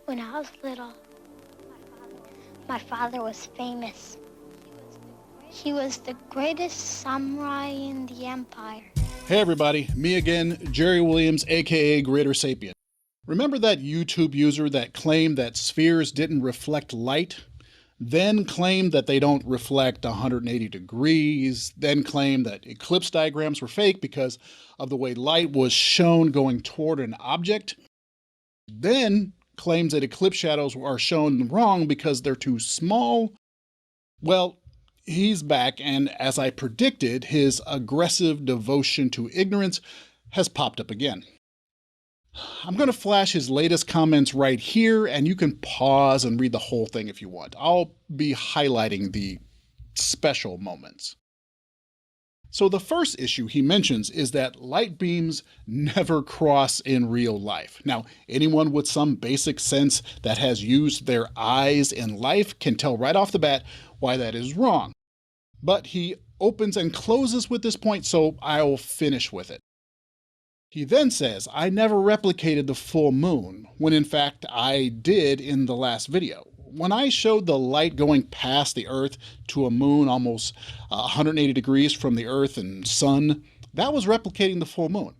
When I was little, my father was famous. He was the greatest samurai in the empire. Hey everybody, me again, Jerry Williams, aka Greater Sapien. Remember that YouTube user that claimed that spheres didn't reflect light? Then claimed that they don't reflect 180 degrees, then claimed that eclipse diagrams were fake because of the way light was shown going toward an object? Then claims that eclipse shadows are shown wrong because they're too small? Well, he's back, and as I predicted, his aggressive devotion to ignorance has popped up again. I'm going to flash his latest comments right here, and you can pause and read the whole thing if you want. I'll be highlighting the special moments. So the first issue he mentions is that light beams never cross in real life. Now, anyone with some basic sense that has used their eyes in life can tell right off the bat why that is wrong. But he opens and closes with this point, so I'll finish with it. He then says, I never replicated the full moon, when in fact I did in the last video. When I showed the light going past the Earth to a moon almost 180 degrees from the Earth and Sun, that was replicating the full moon.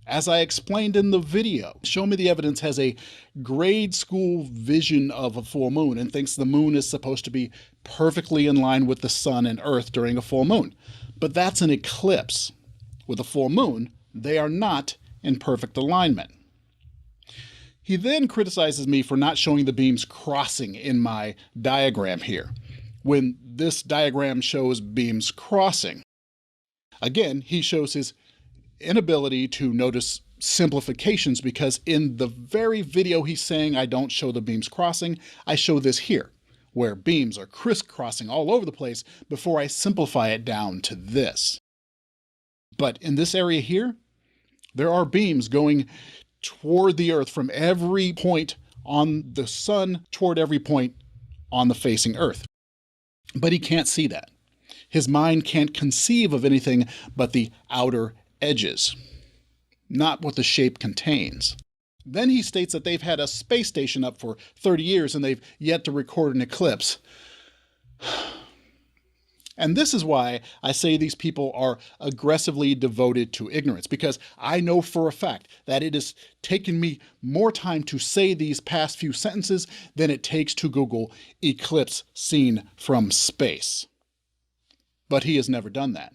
As I explained in the video, Show Me the Evidence has a grade school vision of a full moon and thinks the moon is supposed to be perfectly in line with the sun and Earth during a full moon. But that's an eclipse. With a full moon, they are not in perfect alignment. He then criticizes me for not showing the beams crossing in my diagram here, when this diagram shows beams crossing. Again, he shows his inability to notice simplifications because in the very video he's saying I don't show the beams crossing, I show this here, where beams are crisscrossing all over the place before I simplify it down to this. But in this area here, there are beams going toward the Earth from every point on the sun toward every point on the facing Earth. But he can't see that. His mind can't conceive of anything but the outer edges, not what the shape contains. Then he states that they've had a space station up for 30 years and they've yet to record an eclipse. And this is why I say these people are aggressively devoted to ignorance, because I know for a fact that it has taken me more time to say these past few sentences than it takes to Google eclipse seen from space. But he has never done that.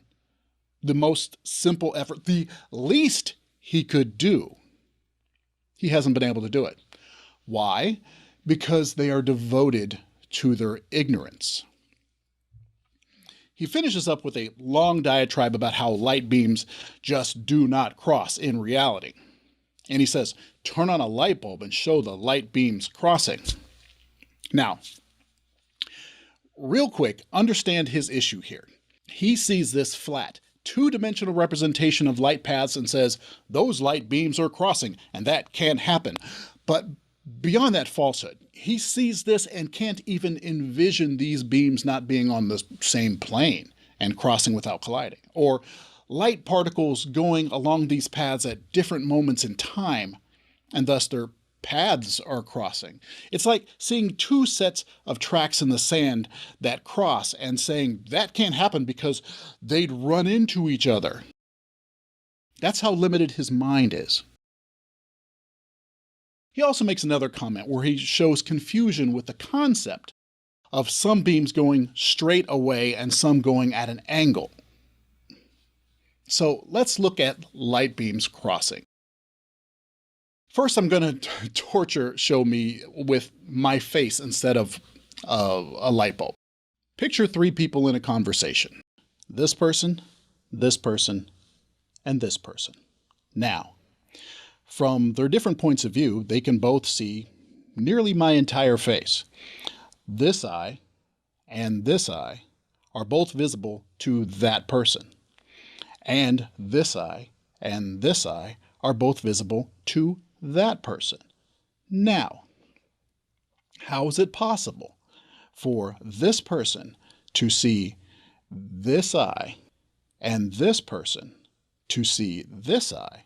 The most simple effort, the least he could do, he hasn't been able to do it. Why? Because they are devoted to their ignorance. He finishes up with a long diatribe about how light beams just do not cross in reality. And he says, turn on a light bulb and show the light beams crossing. Now, real quick, understand his issue here. He sees this flat, two-dimensional representation of light paths and says, those light beams are crossing, and that can't happen. But beyond that falsehood, he sees this and can't even envision these beams not being on the same plane and crossing without colliding, or light particles going along these paths at different moments in time, and thus their paths are crossing. It's like seeing two sets of tracks in the sand that cross and saying that can't happen because they'd run into each other. That's how limited his mind is. He also makes another comment where he shows confusion with the concept of some beams going straight away and some going at an angle. So let's look at light beams crossing. First, I'm going to torture Show Me with my face instead of a light bulb. Picture three people in a conversation. This person, and this person. Now, from their different points of view, they can both see nearly my entire face. This eye and this eye are both visible to that person. And this eye and this eye are both visible to that person. Now, how is it possible for this person to see this eye and this person to see this eye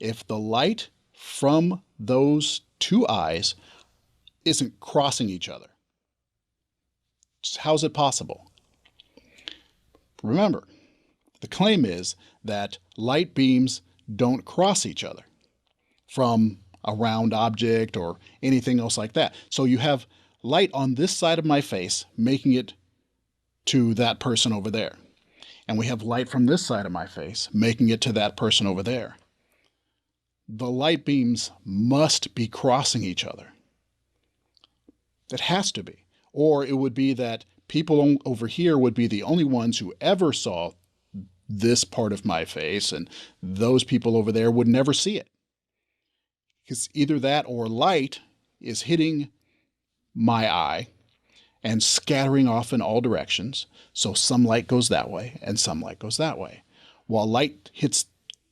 if the light from those two eyes isn't crossing each other. How's it possible? Remember, the claim is that light beams don't cross each other from a round object or anything else like that. So you have light on this side of my face making it to that person over there. And we have light from this side of my face making it to that person over there. The light beams must be crossing each other. It has to be. Or it would be that people over here would be the only ones who ever saw this part of my face, and those people over there would never see it. Because either that or light is hitting my eye and scattering off in all directions. So some light goes that way and some light goes that way. While light hits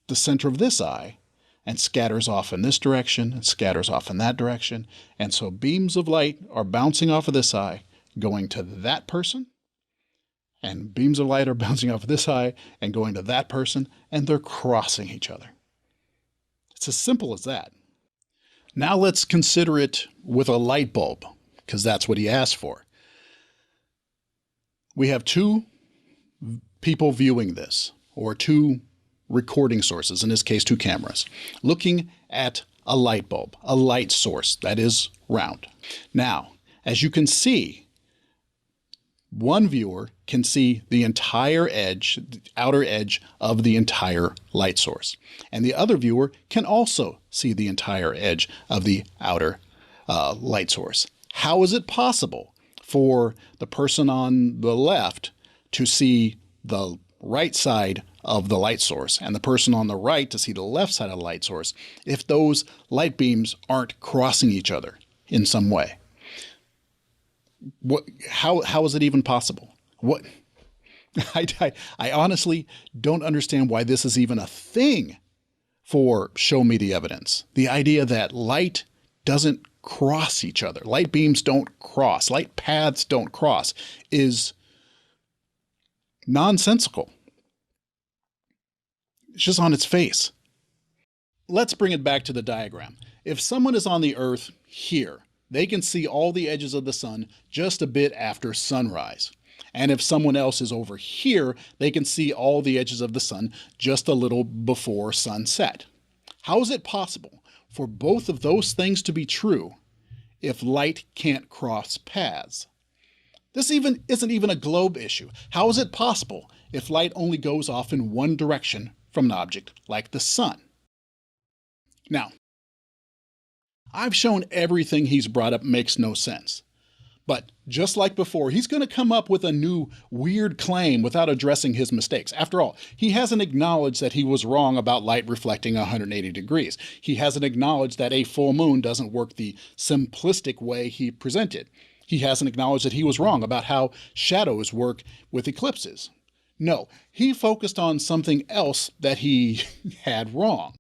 the center of this eye and scatters off in this direction and scatters off in that direction. And so beams of light are bouncing off of this eye, going to that person. And beams of light are bouncing off of this eye and going to that person, and they're crossing each other. It's as simple as that. Now let's consider it with a light bulb, because that's what he asked for. We have two people viewing this, or two recording sources, in this case, two cameras, looking at a light bulb, a light source that is round. Now, as you can see, one viewer can see the entire edge, the outer edge of the entire light source. And the other viewer can also see the entire edge of the outer light source. How is it possible for the person on the left to see the right side of the light source and the person on the right to see the left side of the light source if those light beams aren't crossing each other in some way? How is it even possible? I honestly don't understand why this is even a thing for show me the evidence. The idea that light doesn't cross each other, light beams don't cross, light paths don't cross, is nonsensical. It's just on its face. Let's bring it back to the diagram. If someone is on the Earth here, they can see all the edges of the sun just a bit after sunrise. And if someone else is over here, they can see all the edges of the sun just a little before sunset. How is it possible for both of those things to be true if light can't cross paths? This isn't even a globe issue. How is it possible if light only goes off in one direction from an object like the sun? Now, I've shown everything he's brought up makes no sense. But just like before, he's going to come up with a new weird claim without addressing his mistakes. After all, he hasn't acknowledged that he was wrong about light reflecting 180 degrees. He hasn't acknowledged that a full moon doesn't work the simplistic way he presented. He hasn't acknowledged that he was wrong about how shadows work with eclipses. No, he focused on something else that he had wrong.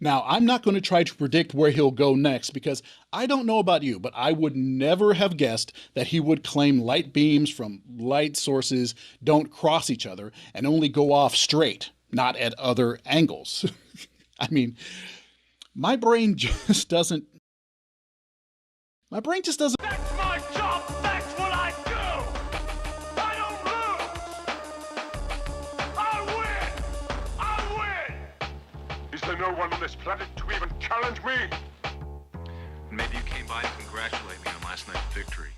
Now, I'm not going to try to predict where he'll go next because I don't know about you, but I would never have guessed that he would claim light beams from light sources don't cross each other and only go off straight, not at other angles. I mean, my brain just doesn't. That's my job! That's what I do! I don't lose! I win! Is there no one on this planet to even challenge me? Maybe you came by to congratulate me on last night's victory.